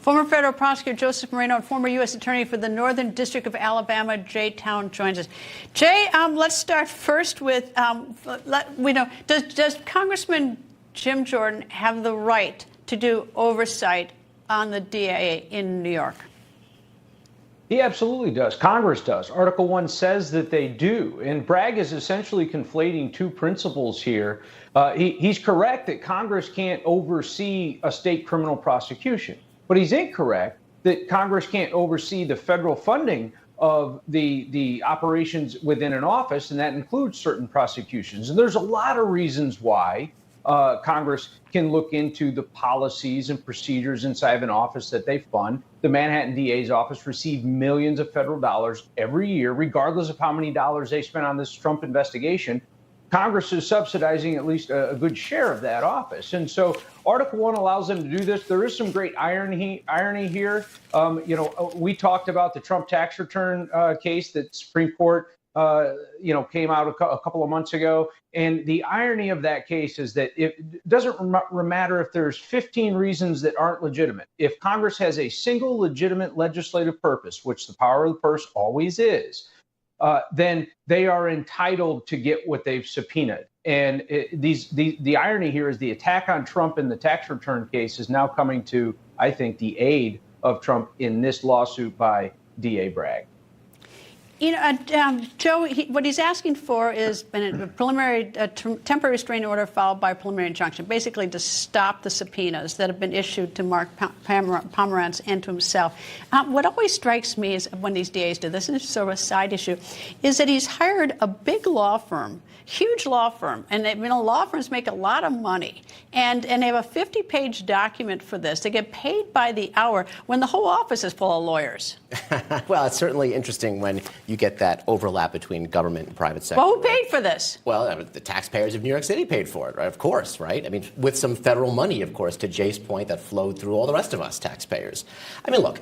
Former federal prosecutor Joseph Moreno and former U.S. Attorney for the Northern District of Alabama, Joseph Moreno, and former U.S. Attorney for the Northern District of Alabama, Jay Town, joins us. Jay, let's start first with, does Congressman Jim Jordan have the right to do oversight on the DA in New York? He absolutely does. Congress does. Article 1 says that they do. And Bragg is essentially conflating two principles here. He's correct that Congress can't oversee a state criminal prosecution, but he's incorrect that Congress can't oversee the federal funding of the operations within an office, and that includes certain prosecutions. And there's a lot of reasons why Congress can look into the policies and procedures inside of an office that they fund. The Manhattan DA's office received millions of federal dollars every year, regardless of how many dollars they spent on this Trump investigation. Congress is subsidizing at least a good share of that office. And so Article 1 allows them to do this. There is some great irony here. We talked about the Trump tax return case that Supreme Court came out a couple of months ago. And the irony of that case is that it doesn't matter if there's 15 reasons that aren't legitimate. If Congress has a single legitimate legislative purpose, which the power of the purse always is, then they are entitled to get what they've subpoenaed. And the irony here is the attack on Trump in the tax return case is now coming to, I think, the aid of Trump in this lawsuit by DA Bragg. Joe, what he's asking for is a preliminary temporary restraining order followed by a preliminary injunction, basically to stop the subpoenas that have been issued to Mark Pomerantz and to himself. What always strikes me is when these DAs do this, and it's sort of a side issue, is that he's hired a big law firm, huge law firm, and law firms make a lot of money, and they have a 50-page document for this. They get paid by the hour when the whole office is full of lawyers. Well, it's certainly interesting when you get that overlap between government and private sector. Well, who paid for this? Well, the taxpayers of New York City paid for it, right? Of course, right? I mean, with some federal money, of course, to Jay's point, that flowed through all the rest of us taxpayers. I mean, look,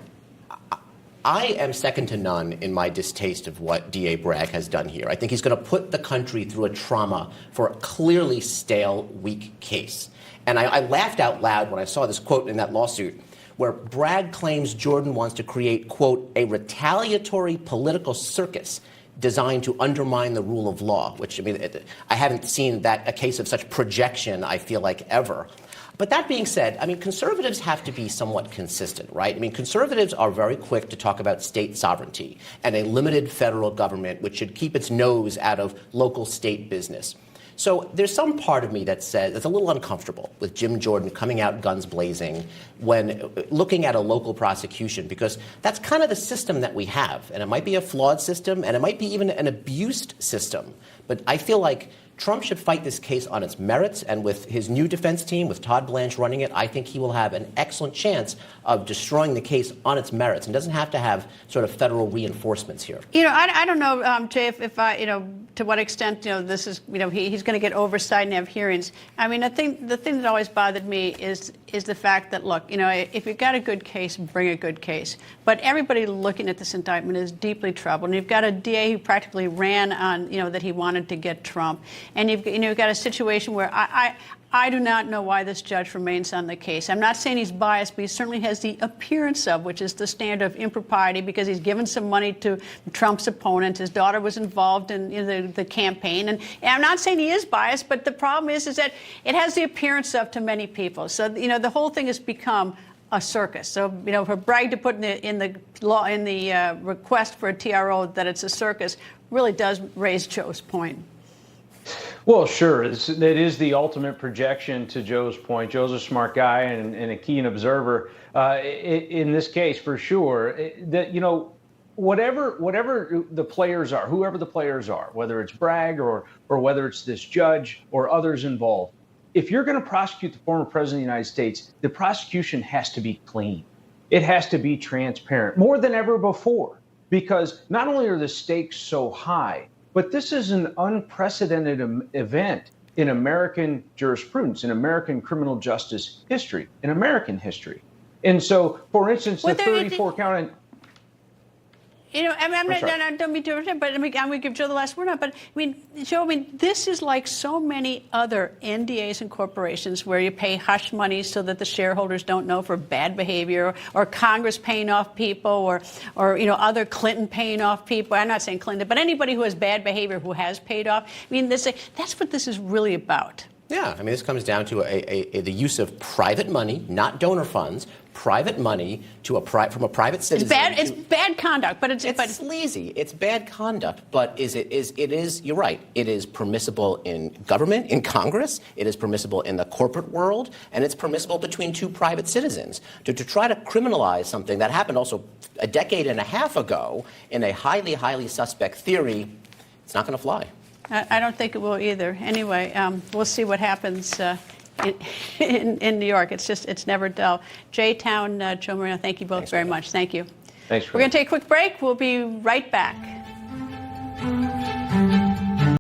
I am second to none in my distaste of what DA Bragg has done here. I think he's going to put the country through a trauma for a clearly stale, weak case. And I laughed out loud when I saw this quote in that lawsuit where Bragg claims Jordan wants to create, quote, a retaliatory political circus designed to undermine the rule of law, which, I mean, I haven't seen a case of such projection, I feel like, ever. But that being said, I mean, conservatives have to be somewhat consistent, right? I mean, conservatives are very quick to talk about state sovereignty and a limited federal government which should keep its nose out of local state business. So there's some part of me that says it's a little uncomfortable with Jim Jordan coming out guns blazing when looking at a local prosecution, because that's kind of the system that we have. And it might be a flawed system, and it might be even an abused system. But I feel like Trump should fight this case on its merits, and with his new defense team, with Todd Blanche running it, I think he will have an excellent chance of destroying the case on its merits and doesn't have to have sort of federal reinforcements here. I don't know, Jay, if to what extent, this is, he's going to get oversight and have hearings. I mean, the thing that always bothered me is the fact that, look, if you've got a good case, bring a good case. But everybody looking at this indictment is deeply troubled. And you've got a DA who practically ran on, that he wanted to get Trump. And you've got a situation where I do not know why this judge remains on the case. I'm not saying he's biased, but he certainly has the appearance of, which is the standard of impropriety, because he's given some money to Trump's opponent. His daughter was involved in the campaign. And I'm not saying he is biased, but the problem is that it has the appearance of to many people. So, the whole thing has become a circus. So, for Bragg to put in the request for a TRO that it's a circus really does raise Joe's point. Well, sure. It is the ultimate projection, to Joe's point. Joe's a smart guy and a keen observer in this case, for sure. Whatever the players are, whoever the players are, whether it's Bragg or whether it's this judge or others involved, if you're going to prosecute the former president of the United States, the prosecution has to be clean. It has to be transparent, more than ever before, because not only are the stakes so high, but this is an unprecedented event in American jurisprudence, in American criminal justice history, in American history. And so, for instance, the 34 count. You know, I don't mean to, but I'm going to give Joe the last word on it. But I mean, Joe, this is like so many other NDAs and corporations where you pay hush money so that the shareholders don't know for bad behavior, or Congress paying off people, or other Clinton paying off people. I'm not saying Clinton, but anybody who has bad behavior who has paid off. I mean, that's what this is really about. Yeah, I mean, this comes down to the use of private money, not donor funds, private money from a private citizen. It's bad conduct, but it's sleazy. It's bad conduct, but you're right. It is permissible in government, in Congress. It is permissible in the corporate world, and it's permissible between two private citizens. To try to criminalize something that happened also a decade and a half ago in a highly, highly suspect theory, it's not going to fly. I don't think it will either. Anyway, we'll see what happens in New York. It's never dull. J-Town, Joe Moreno, thank you both very much. Thank you. Thanks. We're going to take a quick break. We'll be right back.